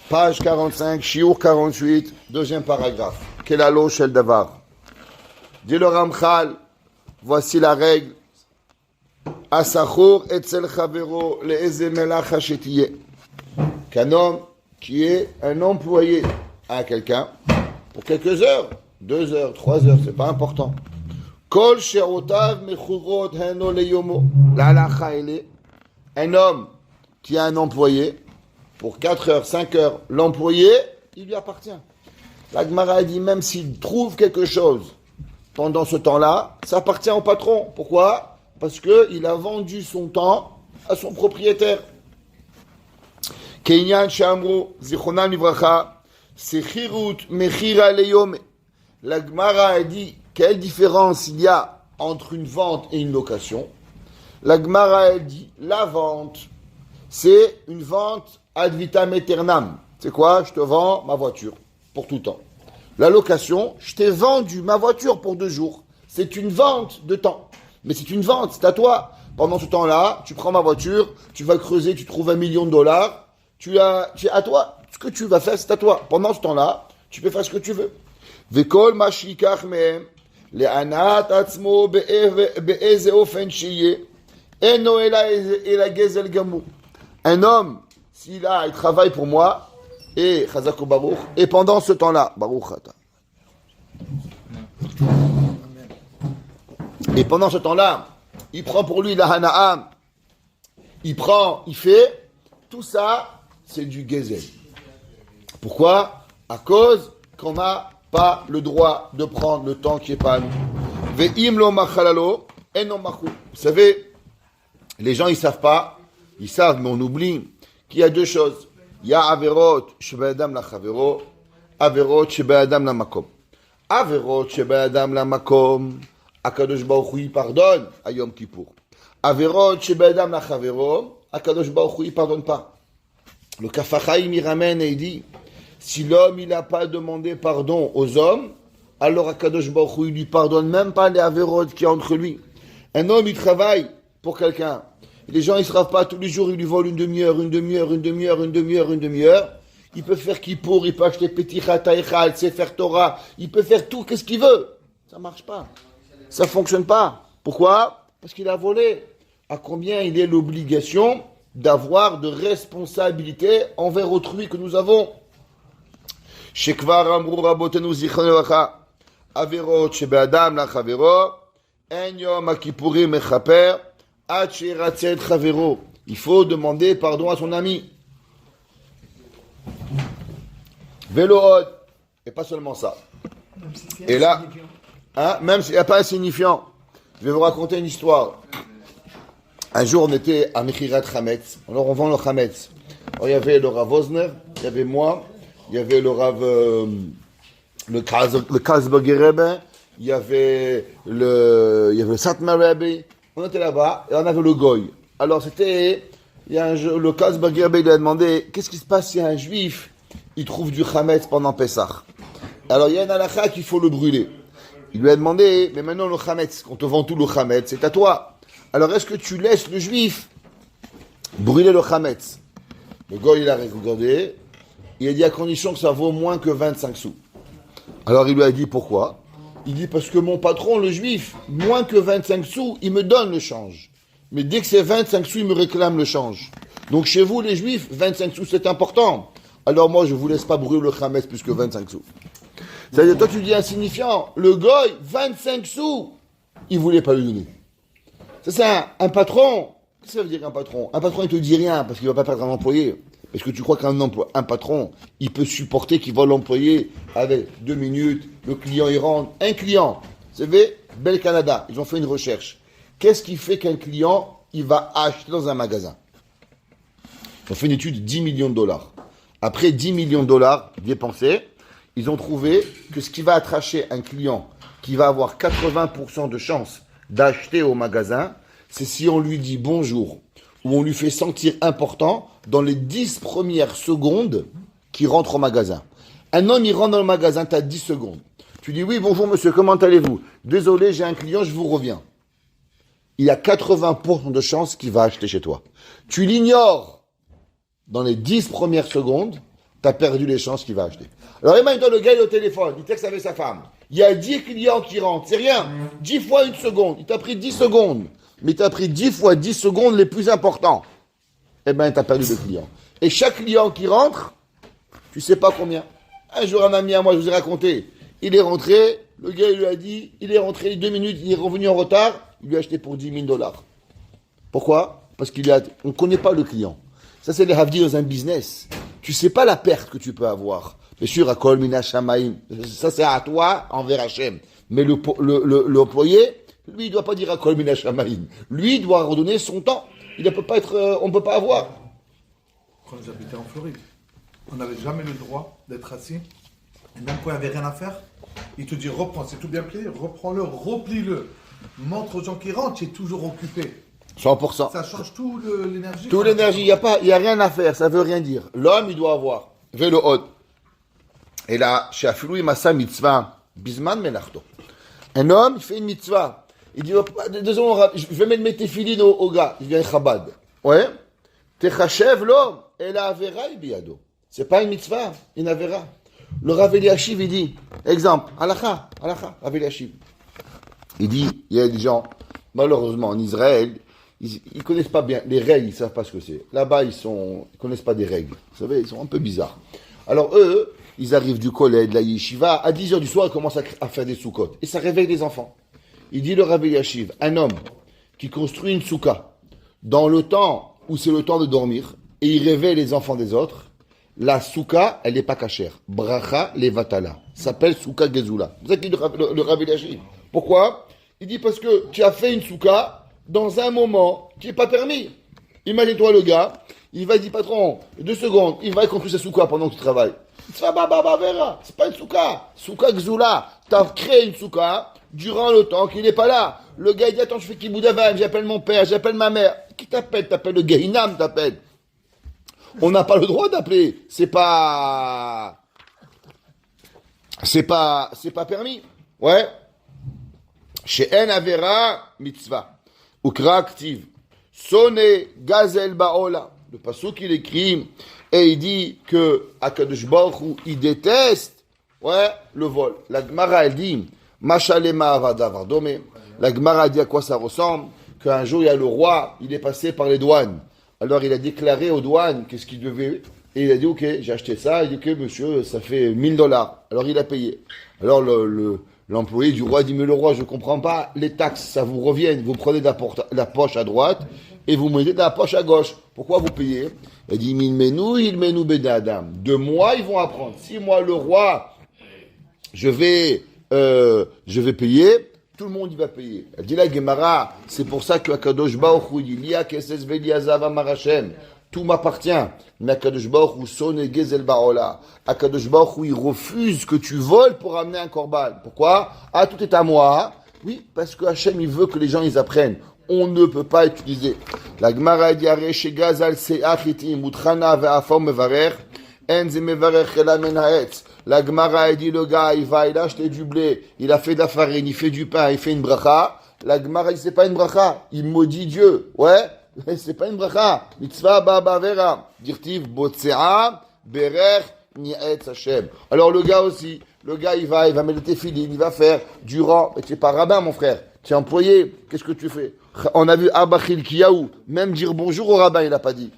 Page 45, Shiur 48, deuxième paragraphe. Quel alo shel davar. Dit le Ramchal, voici la règle. Asachor etzel chavero le'eze melach hashetiye. Qu'un homme qui est un employé à quelqu'un pour quelques heures, 2 heures, 3 heures, c'est pas important. Kol sherotav mechurot heno leyomo. La halacha elle, un homme qui a un employé pour 4 heures, 5 heures, l'employé, il lui appartient. La Gemara dit même s'il trouve quelque chose pendant ce temps-là, ça appartient au patron. Pourquoi ? Parce qu'il a vendu son temps à son propriétaire. Kenyan Shamru, Zichronam Livracha, Sechirut Mechira Leyome. La Gemara a dit quelle différence il y a entre une vente et une location. La Gemara a dit la vente, c'est une vente ad vitam aeternam. C'est quoi ? Je te vends ma voiture pour tout temps. La location, je t'ai vendu ma voiture pour 2 jours. C'est une vente de temps. Mais c'est une vente, c'est à toi. Pendant ce temps-là, tu prends ma voiture, tu vas creuser, tu trouves $1 million. C'est à toi. Ce que tu vas faire, c'est à toi. Pendant ce temps-là, tu peux faire ce que tu veux. Vekol mashikach mehem le'anat atzmo be'eze ofen shiye eno ela gezel gamur. Un homme, il travaille pour moi, et Chazako Baruch, et pendant ce temps-là, Baruch Ata. Et pendant ce temps-là, il prend pour lui la Hana'am, il fait, tout ça, c'est du Gezel. Pourquoi ? À cause qu'on n'a pas le droit de prendre le temps qui n'est pas à nous. Ve'im lo machalalo, enom machou. Vous savez, les gens, ils savent pas, ils savent, mais on oublie qu'il y a 2 choses. Il y a Averot shebe'adam la chavero, Averot shebe'adam la makom. Averot shebe'adam la makom, Akadosh Baruch Hu pardonne à Yom Kippour. Averot shebe'adam la chavero, Akadosh Baruch Hu pardonne pas. Le Kaf HaChaim il ramène et il dit, si l'homme il n'a pas demandé pardon aux hommes, alors Akadosh Baruch Hu lui pardonne même pas les Averot qui entre lui. Un homme il travaille pour quelqu'un. Les gens, ils ne se ravent pas tous les jours, ils lui volent une demi-heure. Il peut faire Kippour, il peut acheter Petit Chataïchal, Sefer Torah, il peut faire tout, qu'est-ce qu'il veut. Ça ne marche pas. Ça ne fonctionne pas. Pourquoi ? Parce qu'il a volé. À combien il est l'obligation d'avoir de responsabilité envers autrui que nous avons ? Shekvar amrou rabotenu zichron levacha, averot shebe'adam la chavero, en yom ha'kippurim mechaper, il faut demander pardon à son ami. Vélood. Et pas seulement ça. Et là, même s'il n'y a pas insignifiant, je vais vous raconter une histoire. Un jour, on était à Mechirat Chametz. Alors, on vend le Chametz. Alors, il y avait le Rav Osner, il y avait moi, il y avait le Rav, le Karlsberger Rebbe, il y avait le Satmar Rebbe. On était là-bas et on avait le Goy. Alors le Karlsberger Rebbe lui a demandé qu'est-ce qui se passe si un juif il trouve du Chametz pendant Pessah. Alors il y a une halakha qu'il faut le brûler. Il lui a demandé mais maintenant le Chametz, quand on te vend tout le Chametz, c'est à toi. Alors est-ce que tu laisses le juif brûler le Chametz ? Le Goy il a regardé, il a dit à condition que ça vaut moins que 25 sous. Alors il lui a dit pourquoi ? Il dit parce que mon patron, le juif, moins que 25 sous, il me donne le change. Mais dès que c'est 25 sous, il me réclame le change. Donc chez vous, les juifs, 25 sous, c'est important. Alors moi, je ne vous laisse pas brûler le Chametz plus que 25 sous. C'est-à-dire, toi, tu dis insignifiant. Le goy, 25 sous, il ne voulait pas lui donner. Ça, c'est un patron. Qu'est-ce que ça veut dire un patron ? Un patron, il ne te dit rien parce qu'il ne va pas perdre un employé. Est-ce que tu crois qu'un patron, il peut supporter qu'il vole l'employé avec 2 minutes, le client il rentre. Un client, vous savez, Bell Canada, ils ont fait une recherche. Qu'est-ce qui fait qu'un client, il va acheter dans un magasin ? Ils ont fait une étude de $10 millions. Après $10 millions dépensés, ils ont trouvé que ce qui va attracher un client qui va avoir 80% de chance d'acheter au magasin, c'est si on lui dit bonjour ou on lui fait sentir important dans les 10 premières secondes qu'il rentre au magasin. Un homme, il rentre dans le magasin, tu as 10 secondes. Tu dis, oui, bonjour monsieur, comment allez-vous ? Désolé, j'ai un client, je vous reviens. Il y a 80% de chances qu'il va acheter chez toi. Tu l'ignores dans les 10 premières secondes, tu as perdu les chances qu'il va acheter. Alors imagine-toi, le gars il est au téléphone, il texte avec sa femme. Il y a 10 clients qui rentrent, c'est rien. 10 fois une seconde. Il t'a pris 10 secondes. Mais tu as pris 10 fois 10 secondes les plus importants. Eh bien, tu as perdu le client. Et chaque client qui rentre, tu sais pas combien. Un jour, un ami à moi, je vous ai raconté, il est rentré, le gars il lui a dit, il est rentré 2 minutes, il est revenu en retard, il lui a acheté pour $10,000. Pourquoi? Parce qu'on ne connaît pas le client. Ça, c'est les havdi dans un business. Tu sais pas la perte que tu peux avoir. Bien sûr, à Kol Mina Shamaim, ça c'est à toi envers Hachem. Mais l'employé, lui, il doit pas dire à Kol Mina Shamaim. Lui, il doit redonner son temps. Il ne peut pas être, on ne peut pas avoir. Quand j'habitais en Floride, on n'avait jamais le droit d'être assis. Et même quand il n'y avait rien à faire, il te dit reprends, c'est tout bien plié, reprends-le, replie-le. Montre aux gens qui rentrent, tu es toujours occupé. 100%. Ça change tout l'énergie. Toute l'énergie, il y a rien à faire, ça veut rien dire. L'homme, il doit avoir. Vélo hod. Et là, chez Afilou, il m'a sa mitzvah, bisman melachto. Un homme, il fait une mitzvah. Il dit, 2 secondes, je vais mettre mes téfilines au gars. Il vient Chabad. Ouais. Techachev l'homme. Et la avera ibiado. C'est pas une mitzvah, une avera. Le Rav Eliashiv, il dit, exemple, halakha, Rav Eliashiv. Il dit, il y a des gens, malheureusement, en Israël, ils connaissent pas bien les règles, ils savent pas ce que c'est. Là-bas, ils connaissent pas des règles. Vous savez, ils sont un peu bizarres. Alors eux, ils arrivent du collège, de la yeshiva, à 10h du soir, ils commencent à faire des soukotes. Et ça réveille les enfants. Il dit le Rav Eliashiv, un homme qui construit une souka dans le temps où c'est le temps de dormir, et il réveille les enfants des autres, la souka, elle n'est pas cachère. Bracha levatala. Ça s'appelle souka gezula. C'est ça qu'il dit le Rav Eliashiv. Pourquoi? Il dit parce que tu as fait une souka dans un moment qui n'est pas permis. Imagine-toi le gars, il va dire patron, 2 secondes, il va construire sa souka pendant que tu travailles. C'est pas une souka. Souka gzula. Tu as créé une souka durant le temps qu'il n'est pas là. Le gars il dit attends, je fais kiboudavan, j'appelle mon père, j'appelle ma mère. Qui t'appelle? T'appelles le Gehinam, t'appelles. On n'a pas le droit d'appeler. C'est pas permis. Ouais. Chez En Avera, mitzvah. Ukra active. Sonne gazel baola. Le passouk il écrit et il dit que Akadosh Baruch Hu, il déteste, ouais, le vol. La Gemara elle dit, Machalema avadavar domé. La Gemara dit à quoi ça ressemble? Qu'un jour il y a le roi, il est passé par les douanes. Alors il a déclaré aux douanes qu'est-ce qu'il devait. Et il a dit, ok, j'ai acheté ça. Il dit, ok, monsieur, ça fait $1,000. Alors il a payé. Alors l'employé du roi dit, mais le roi, je comprends pas, les taxes, ça vous revient. Vous prenez de la poche à droite et vous mettez de la poche à gauche. Pourquoi vous payez? Il dit, il menou bedadam. De moi, ils vont apprendre. Si moi, le roi, je vais payer, tout le monde y va payer. Elle dit la Gemara, c'est pour ça que Akadosh Baruch Hu dit, Lia keses veliazav marachem. Tout m'appartient. Mais Akadosh Baruch Hu sonne gezel baola. Akadosh Baruch Hu, il refuse que tu voles pour amener un korban. Pourquoi? Ah, tout est à moi. Oui, parce que Hachem, il veut que les gens, ils apprennent. On ne peut pas utiliser. La Gemara dit, Areche gazal se'achiti mutrana ve'afam mevarer. En ze mevarer chela men haetz. La Gemara dit, le gars, il a acheté du blé, il a fait de la farine, il fait du pain, il fait une bracha. La Gemara dit, c'est pas une bracha. Il maudit Dieu. Ouais? C'est pas une bracha. Mitzvah baba vera. Dirtiv botsea berer ni'etz Hashem. Alors le gars aussi, il va mettre tes filines, il va faire durant. Mais tu es pas rabbin, mon frère. Tu es employé. Qu'est-ce que tu fais? On a vu Abachil Kiyaou. Même dire bonjour au rabbin, il n'a pas dit.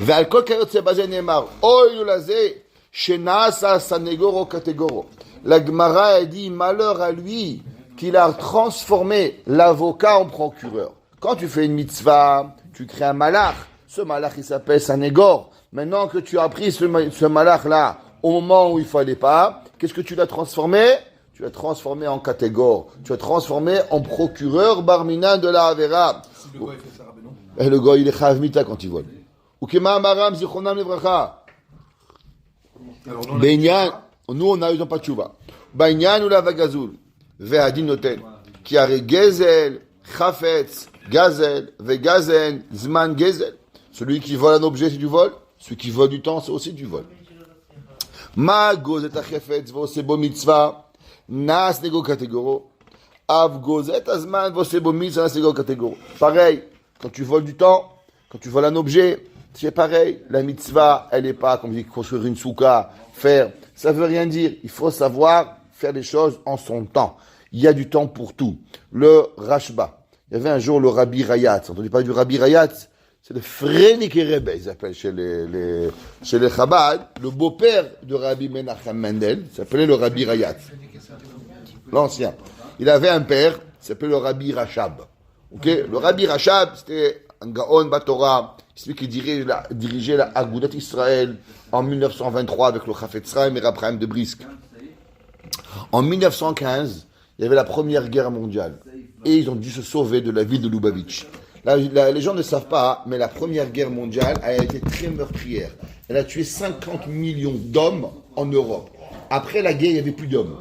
Ve'al kol kayotze bazen nemar. Oy lazé. Shenasa sanegoro kategoro. La Gemara a dit malheur à lui qu'il a transformé l'avocat en procureur. Quand tu fais une mitzvah, tu crées un malach. Ce malach, il s'appelle Sanégor. Maintenant que tu as pris ce malach-là au moment où il fallait pas, qu'est-ce que tu l'as transformé? Tu l'as transformé en catégore. Tu l'as transformé en procureur barminan de la Avera. Si le gars il fait ça, non? Et le gars, il est chav mita quand il vole. Ukema amaram zichronam levracha. Benyan, nous on a eu dans Pachuva. Benyan ou la vagazul. Ve'adin noten. Qui a gezel, chafetz, gazel, vegazen, zman gezel. Celui qui vole un objet, c'est du vol. Celui qui vole du temps, c'est aussi du vol. Ma gozet achefetz vosebo mitzvah. Nas nego kategoro. Av gozet azman vosebo mitzvah nas nego kategoro. Pareil, quand tu voles du temps, quand tu voles un objet, C'est pareil, la mitzvah, elle n'est pas, comme je dis, construire une souka, faire. Ça veut rien dire. Il faut savoir faire les choses en son temps. Il y a du temps pour tout. Le Rashba. Il y avait un jour le Rabbi Rayat. Vous entendu parler du Rabbi Rayat? C'est le Freniké Rebbe, ils appellent chez les Chabad. Le beau-père de Rabbi Menachem Mendel s'appelait le Rabbi Rayat. L'ancien. Il avait un père, il s'appelait le Rabbi Rachab. Okay? Le Rabbi Rachab, c'était un Gaon Batora, celui qui dirigeait la Agudat Israël en 1923 avec le Chafetz Chaim et Rav de Brisk. En 1915, il y avait la Première Guerre mondiale. Et ils ont dû se sauver de la ville de Lubavitch. Les gens ne savent pas, mais la Première Guerre mondiale a été très meurtrière. Elle a tué 50 millions d'hommes en Europe. Après la guerre, il n'y avait plus d'hommes.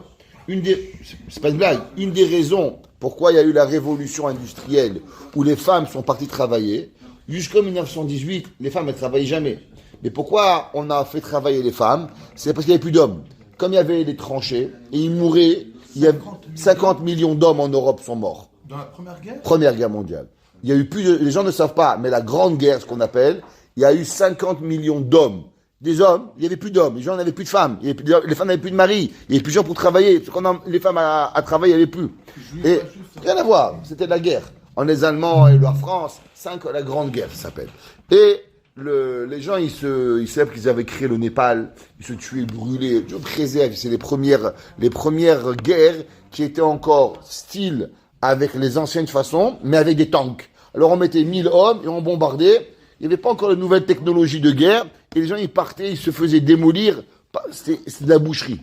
C'est pas une blague. Une des raisons pourquoi il y a eu la révolution industrielle où les femmes sont parties travailler, jusqu'en 1918, les femmes ne travaillaient jamais. Mais pourquoi on a fait travailler les femmes? C'est parce qu'il n'y avait plus d'hommes. Comme il y avait les tranchées, et ils mouraient, il y a 50 millions d'hommes en Europe sont morts. Dans la Première Guerre? Première Guerre mondiale. Il y a eu les gens ne savent pas, mais la Grande Guerre, ce qu'on appelle, il y a eu 50 millions d'hommes. Des hommes, il n'y avait plus d'hommes. Les gens n'avaient plus de femmes. Les femmes n'avaient plus de mari. Il n'y avait plus de gens pour travailler. Quand les femmes à travailler, il n'y avait plus. Et rien à voir. C'était la guerre. En les Allemands et leur France, la Grande Guerre, ça s'appelle. Et les gens, ils savent qu'ils avaient créé le Népal. Ils se tuaient, brûlaient. Dieu préserve. C'est les premières guerres qui étaient encore style avec les anciennes façons, mais avec des tanks. Alors on mettait 1000 hommes et on bombardait. Il n'y avait pas encore de nouvelles technologies de guerre. Et les gens, ils partaient, ils se faisaient démolir. C'était de la boucherie.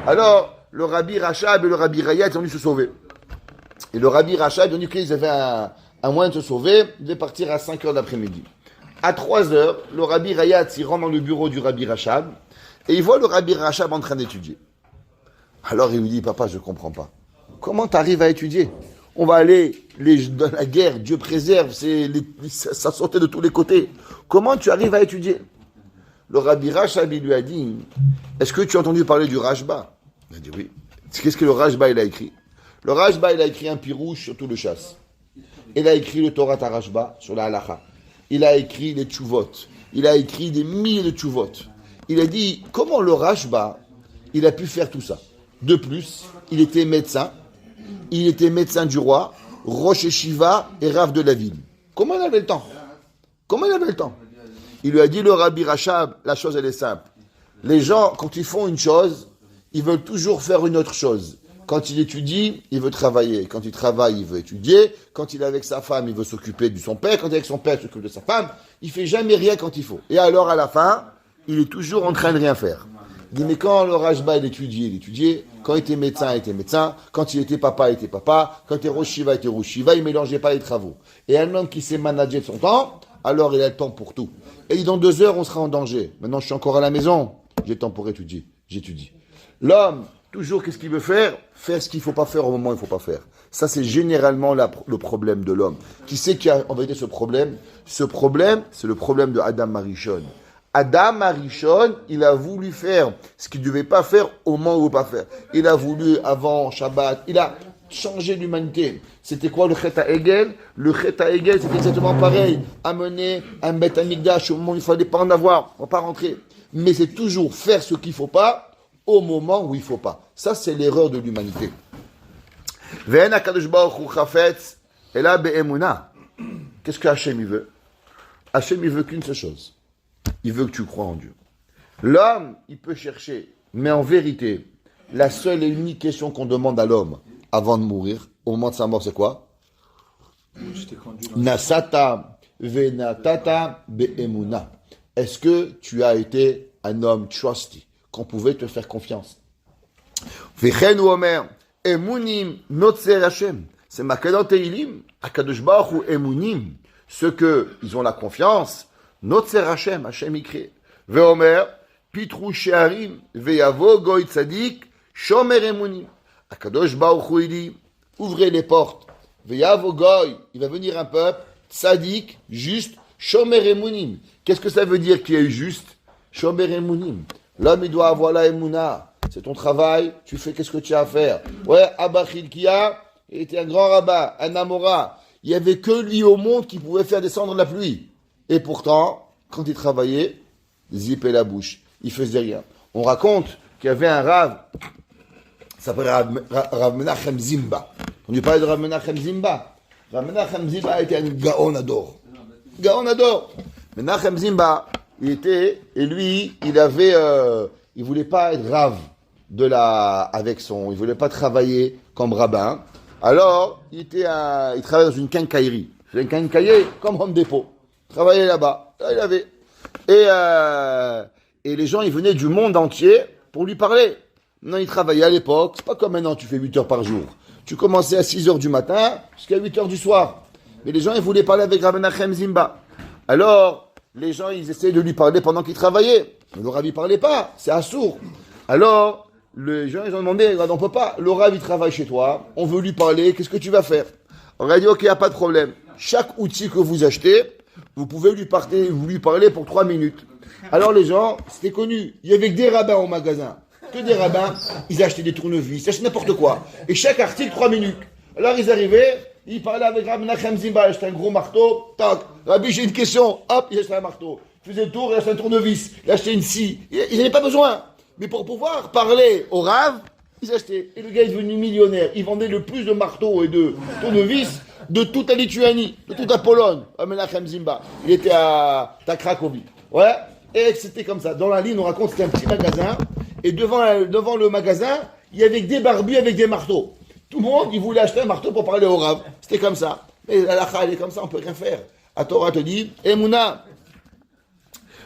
Alors, le Rabbi Rachab et le Rabbi Rayat, ils ont dû se sauver. Et le Rabbi Rachab, ils ont dit qu'ils avaient un moyen de se sauver. Ils devaient partir à 5 heures d'après-midi. À 3 heures, le Rabbi Rayat, il rentre dans le bureau du Rabbi Rachab. Et il voit le Rabbi Rachab en train d'étudier. Alors, il lui dit, papa, je ne comprends pas. Comment tu arrives à étudier? On va aller dans la guerre, Dieu préserve, ça sautait de tous les côtés. Comment tu arrives à étudier? Le Rabbi Rachab lui a dit, est-ce que tu as entendu parler du Rashba? Il a dit oui. Qu'est-ce que le Rashba il a écrit? Le Rashba il a écrit un pirouche sur tout le chasse. Il a écrit le Torah Rashba sur la halacha. Il a écrit les tchouvot. Il a écrit des milliers de tchouvot. Il a dit, comment le Rashba, il a pu faire tout ça? De plus, il était médecin. Il était médecin du roi, Rosh Yeshiva et Rav de la ville. Comment il avait le temps? Il lui a dit, le Rabbi Rachab, la chose elle est simple. Les gens, quand ils font une chose, ils veulent toujours faire une autre chose. Quand il étudie, il veut travailler. Quand il travaille, il veut étudier. Quand il est avec sa femme, il veut s'occuper de son père. Quand il est avec son père, il s'occupe de sa femme. Il fait jamais rien quand il faut. Et alors, à la fin, il est toujours en train de rien faire. Il dit, mais quand le Rashba, il étudiait. Quand il était médecin. Quand il était papa, il était papa. Quand il était Rosh Shiva, il était Rosh Shiva. Il mélangeait pas les travaux. Et un homme qui sait manager de son temps, alors il a le temps pour tout. Et il dit, dans 2 heures, on sera en danger. Maintenant, je suis encore à la maison. J'ai le temps pour étudier. J'étudie. L'homme, toujours, qu'est-ce qu'il veut faire? Faire ce qu'il ne faut pas faire au moment où il ne faut pas faire. Ça, c'est généralement le problème de l'homme. Qui sait qui a en vérité ce problème? Ce problème, c'est le problème de Adam Arishon. Adam Arishon, il a voulu faire ce qu'il ne devait pas faire au moment où il ne veut pas faire. Il a voulu, avant Shabbat, il a changé l'humanité. C'était quoi le Chet HaEgel? Le Chet HaEgel, c'était exactement pareil. Amener un Beth Amikdash au moment où il ne fallait pas en avoir. On ne va pas rentrer. Mais c'est toujours faire ce qu'il ne faut pas au moment où il ne faut pas. Ça, c'est l'erreur de l'humanité. Ve'en HaKadosh Baruch Hu chafetz ela be'emuna. Qu'est-ce que Hachem il veut? Hachem il veut qu'une seule chose. Il veut que tu crois en Dieu. L'homme, il peut chercher. Mais en vérité, la seule et unique question qu'on demande à l'homme avant de mourir, au moment de sa mort, c'est quoi? Nasata ve'natata be'emuna. Est-ce que tu as été un homme trusty, qu'on pouvait te faire confiance? Vechen ou Omer, emunim notzer Hashem. C'est marqué dans Teilim, Akadosh Baruch Hu emunim. Ceux que ils ont la confiance, notzer Hashem, Hashem écrit. Veomer, pitru she'arim, veyavo goy tzadik, shomer emunim. Akadosh Baruch Hu dit, ouvrez les portes. Veyavo goy, il va venir un peuple, tzadik, juste, shomer emunim. Qu'est-ce que ça veut dire qui est juste? Shomer emunim. L'homme, il doit avoir la emuna. C'est ton travail, tu fais qu'est-ce que tu as à faire. Ouais, Abba Chilkia, il était un grand rabbin, un Amora. Il n'y avait que lui au monde qui pouvait faire descendre la pluie. Et pourtant, quand il travaillait, zippait la bouche. Il faisait rien. On raconte qu'il y avait un Rav, ça s'appelle Rav Menachem Zimba. On lui parlait de Rav Menachem Zimba. Rav Menachem Zimba était un Gaon Ador. Gaon Ador. Menachem Zimba, il était, et lui, il voulait pas être Rav il voulait pas travailler comme rabbin. Alors, il travaillait dans une quincaillerie. C'est une quincaillerie comme Home Depot. Il travaillait là-bas. Là, il avait. Et les gens, ils venaient du monde entier pour lui parler. Non, il travaillait à l'époque. C'est pas comme maintenant, tu fais 8 heures par jour. Tu commençais à 6 heures du matin jusqu'à 8 heures du soir. Mais les gens, ils voulaient parler avec Rav Menachem Zimba. Alors, les gens, ils essayaient de lui parler pendant qu'il travaillait. Mais le Rav, il parlait pas. C'est assourd. Alors, les gens, ils ont demandé, on peut pas. Le Rav, il travaille chez toi. On veut lui parler. Qu'est-ce que tu vas faire? On a dit, ok, il n'y a pas de problème. Chaque outil que vous achetez, vous pouvez lui parler pour 3 minutes. Alors les gens, c'était connu. Il y avait que des rabbins au magasin. Que des rabbins. Ils achetaient des tournevis, ils achetaient n'importe quoi. Et chaque article, 3 minutes. Alors ils arrivaient, ils parlaient avec Rav Menachem Zimba. Il achetait un gros marteau. Tac. Rabbi, j'ai une question. Hop, il achetait un marteau. Il faisait le tour, il achetait un tournevis. Il achetait une scie. Ils n'avaient pas besoin. Mais pour pouvoir parler au Rav, ils achetaient. Et le gars est devenu millionnaire. Il vendait le plus de marteaux et de tournevis de toute la Lituanie, de toute la Pologne. Menachem Zimba. Il était à Cracovie. Ouais. Et c'était comme ça. Dans la ligne, on raconte que c'était un petit magasin. Et devant le magasin, il y avait des barbus avec des marteaux. Tout le monde, il voulait acheter un marteau pour parler au Rav. C'était comme ça. Mais la lacha, elle est comme ça, on peut rien faire. La Torah te dit, Emouna.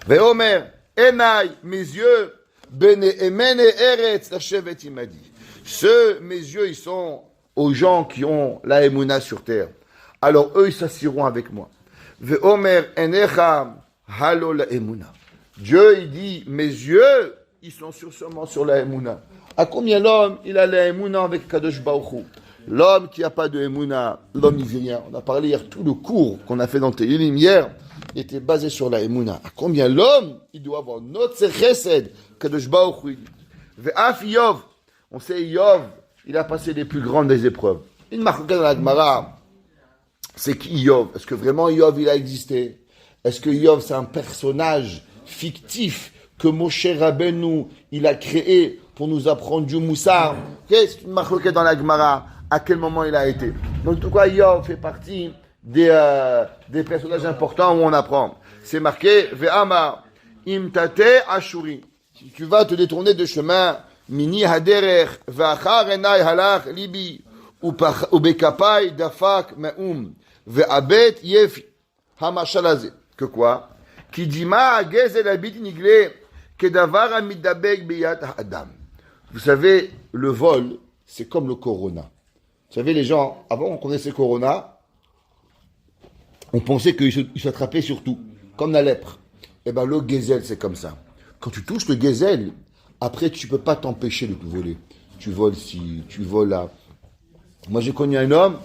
Veomer, Enai, mes yeux, Bene Emene Eretz, la chevet, il m'a dit. Mes yeux, ils sont aux gens qui ont la Emouna sur terre. Alors eux, ils s'assiront avec moi. Veomer, Enecha, Halo la Emouna. Dieu, il dit, mes yeux, ils sont sûrement sur la Emouna. À combien l'homme, il a la Emouna avec Kadosh Baruch Hu? L'homme qui n'a pas de Emouna, l'homme, il vit rien. On a parlé hier, tout le cours qu'on a fait dans Tehillim hier, était basé sur la Emouna. À combien l'homme, il doit avoir notre chesed, Kadosh Baruch Hu. Ve'af Yov, on sait Yov, il a passé les plus grandes des épreuves. Une marque dans la Gemara, c'est qui Yov? Est-ce que vraiment Yov, il a existé? Est-ce que Yov, c'est un personnage fictif que Moshe Rabbeinu, il a créé pour nous apprendre du moussard? C'est une marque dans la Gemara. À quel moment il a été? Donc, en tout cas, Yov fait partie des personnages importants où on apprend. C'est marqué, Ve'ama, imtate ashuri. Si tu vas te détourner de chemin, mini haderer, ve'achar enai halach libi, ou bekapai dafak me'um, ve'abet yefi, hamashalaze. Que quoi? Qui dit ma gezel abit niglé, kedavar amidabek beyat adam. Vous savez, le vol, c'est comme le corona. Vous savez, les gens, avant on connaissait corona, on pensait qu'il s'attrapait sur tout, comme la lèpre. Eh bien, le gazelle, c'est comme ça. Quand tu touches le gazelle, après, tu ne peux pas t'empêcher de te voler. Tu voles ci, tu voles là. Moi, j'ai connu un homme,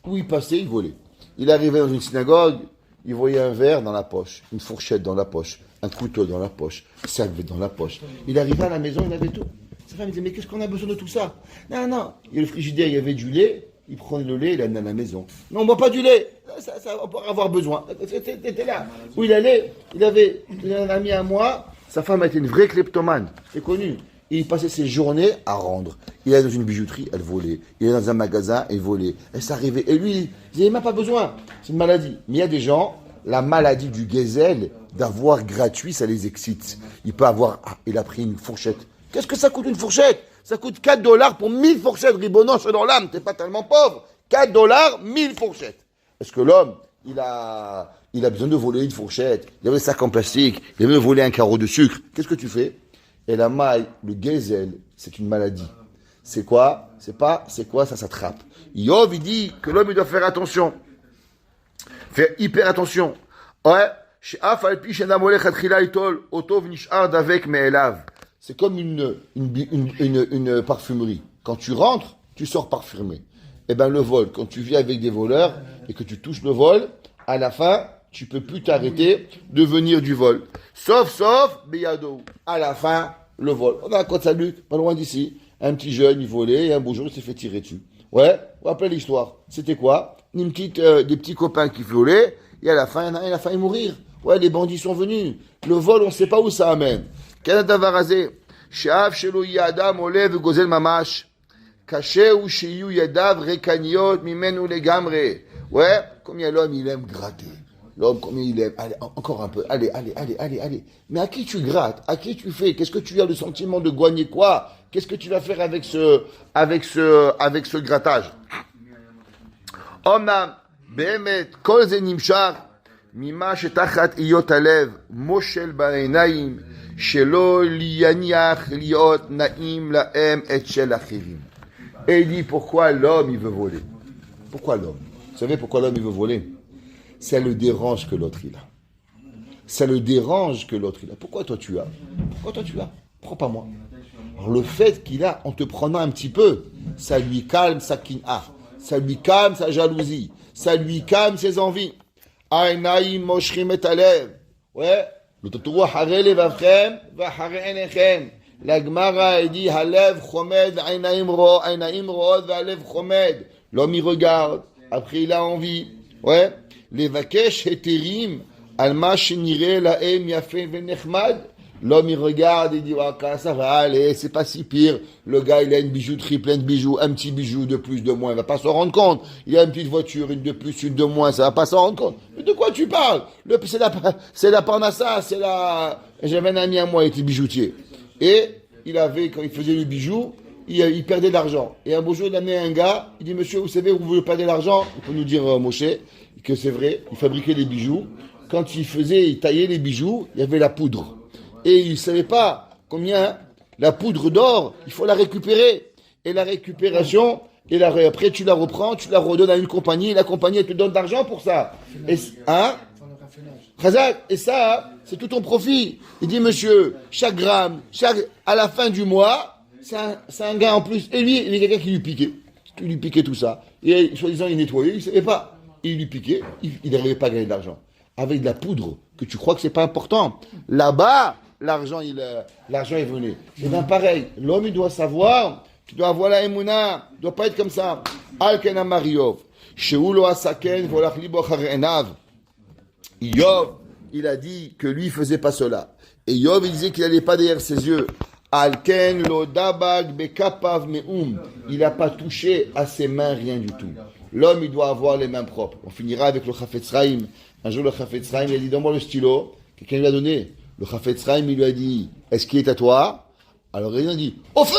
où il passait, il volait. Il arrivait dans une synagogue, il voyait un verre dans la poche, une fourchette dans la poche, un couteau dans la poche, un sac dans la poche. Il arrivait à la maison, il avait tout. Sa femme disait, mais qu'est-ce qu'on a besoin de tout ça? Non. Il y a le frigidaire, il y avait du lait. Il prenait le lait, il l'amenait à la maison. Non, on ne boit pas du lait. Ça, on peut avoir besoin. T'étais là. Où il allait, il avait un ami à moi. Sa femme était une vraie kleptomane. C'est connu. Et il passait ses journées à rendre. Il allait dans une bijouterie, elle volait. Il allait dans un magasin, elle volait. Elle s'arrivait. Et lui, il n'avait même pas besoin. C'est une maladie. Mais il y a des gens, la maladie du gazelle, d'avoir gratuit, ça les excite. Il peut avoir, il a pris une fourchette. Qu'est-ce que ça coûte une fourchette? Ça coûte $4 pour 1000 fourchettes. Ribonon, c'est dans l'âme, t'es pas tellement pauvre. $4, 1000 fourchettes. Est-ce que l'homme, il a besoin de voler une fourchette? Il a des sacs en plastique, il a besoin de voler un carreau de sucre. Qu'est-ce que tu fais? Et la maille, le gazelle, c'est une maladie. C'est quoi? C'est quoi? Ça s'attrape. Yov, il dit que l'homme, il doit faire attention. Faire hyper attention. Ouais. C'est comme une parfumerie. Quand tu rentres, tu sors parfumé. Eh bien, le vol, quand tu vis avec des voleurs et que tu touches le vol, à la fin, tu peux plus t'arrêter de venir du vol. Sauf, Beyado. À la fin, le vol. On a un Côte Salut, pas loin d'ici. Un petit jeune, il volait et un beau jour, il s'est fait tirer dessus. Ouais, vous rappelez l'histoire. C'était quoi? Des petits copains qui volaient et à la fin, il y en a un, il a failli mourir. Ouais, les bandits sont venus. Le vol, on ne sait pas où ça amène. Quel הדבר הזה? שאף שלא יהיה אדם עולה וגוזל ממש, קשה הוא שיהיו ידיו ריקניות ממנו לגמרי. Ouais, combien l'homme, il aime gratter. L'homme, combien il aime. Allez, encore un peu. Allez. Mais à qui tu grattes? À qui tu fais? Qu'est-ce que tu as le sentiment de gagner quoi? Qu'est-ce que tu vas faire avec ce grattage? אומנם, באמת, כל זה נמשך ממה שתחת היות הלב מושל בעיניים שלא יניח להיות נעים להם את של אחרים. Et il dit pourquoi l'homme il veut voler? Pourquoi l'homme? Vous savez pourquoi l'homme il veut voler? Ça le dérange que l'autre il a. Ça le dérange que l'autre il a. Pourquoi toi tu as? Prends pas moi. Alors le fait qu'il a en te prenant un petit peu, ça lui calme sa kin'a. Ça lui calme sa jalousie. Ça lui calme ses envies. Aïnaïm moshrim et alev. Ouais. Le Totoro haré levavchem va haré enechem. La Gemara dit halev chomed aïnaïm ro'od va alev chomed. L'homme il regarde. Après il a envie. Ouais. Les vakesh heterim alma shenire laem yafe venechmad. L'homme, il regarde et dit, ça va aller, c'est pas si pire. Le gars, il a une bijouterie pleine de bijoux, un petit bijou de plus, de moins, il va pas s'en rendre compte. Il a une petite voiture, une de plus, une de moins, ça va pas s'en rendre compte. Mais de quoi tu parles? C'est la parnassa, j'avais un ami à moi, il était bijoutier. Et quand il faisait le bijou, il perdait de l'argent. Et un beau jour, il a amené un gars, il dit, monsieur, vous savez où vous perdez de l'argent? Il peut nous dire, Moshe, que c'est vrai, il fabriquait des bijoux. Quand il taillait les bijoux, il y avait la poudre. Et il ne savait pas combien la poudre d'or, il faut la récupérer. Et la récupération, après tu la reprends, tu la redonnes à une compagnie, et la compagnie elle te donne de l'argent pour ça. Et, Khazak, et ça, c'est tout ton profit. Il dit, monsieur, chaque gramme, à la fin du mois, c'est un gain en plus. Et lui, il y a quelqu'un qui lui piquait. Il lui piquait tout ça. Et soi-disant, il nettoyait, il ne savait pas. Et il lui piquait, il n'arrivait pas à gagner de l'argent. Avec de la poudre, que tu crois que c'est pas important. Là-bas, l'argent il venait. C'est bien pareil. L'homme, il doit savoir, tu dois avoir la émouna, il doit pas être comme ça. Al-Kena Mariov, Sheulo Asaken, Volach Libo Charenav. Yov, il a dit que lui, il faisait pas cela. Et Yov, il disait qu'il n'allait pas derrière ses yeux. Al-Ken lo dabag bekapav me'um. Il n'a pas touché à ses mains rien du tout. L'homme, il doit avoir les mains propres. On finira avec le Chafetz Chaim. Un jour, le Chafetz Chaim, il a dit, donne-moi le stylo. Quelqu'un lui a donné. Le Chafetz Chaim, il lui a dit, est-ce qu'il est à toi? Alors il a dit, au feu!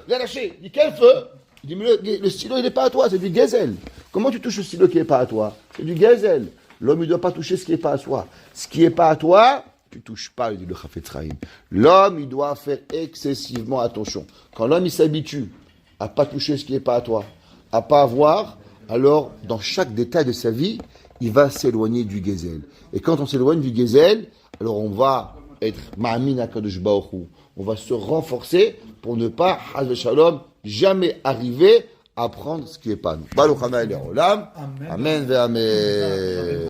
Il a lâché. Il dit, quel feu? Il dit, mais le stylo, il n'est pas à toi, c'est du gazelle. Comment tu touches le stylo qui n'est pas à toi? C'est du gazelle. L'homme, il ne doit pas toucher ce qui n'est pas à soi. Ce qui n'est pas à toi, tu ne touches pas, dit le Chafetz Chaim. L'homme, il doit faire excessivement attention. Quand l'homme, il s'habitue à ne pas toucher ce qui n'est pas à toi, à ne pas avoir, alors, dans chaque détail de sa vie, il va s'éloigner du gazelle. Et quand on s'éloigne du gazelle, alors on va être ma'amin HaKadosh Baruch Hu. On va se renforcer pour ne pas, Haz v'Shalom, jamais arriver à prendre ce qui n'est pas nous. Baruch Hana el Olam. Amen ve Amen.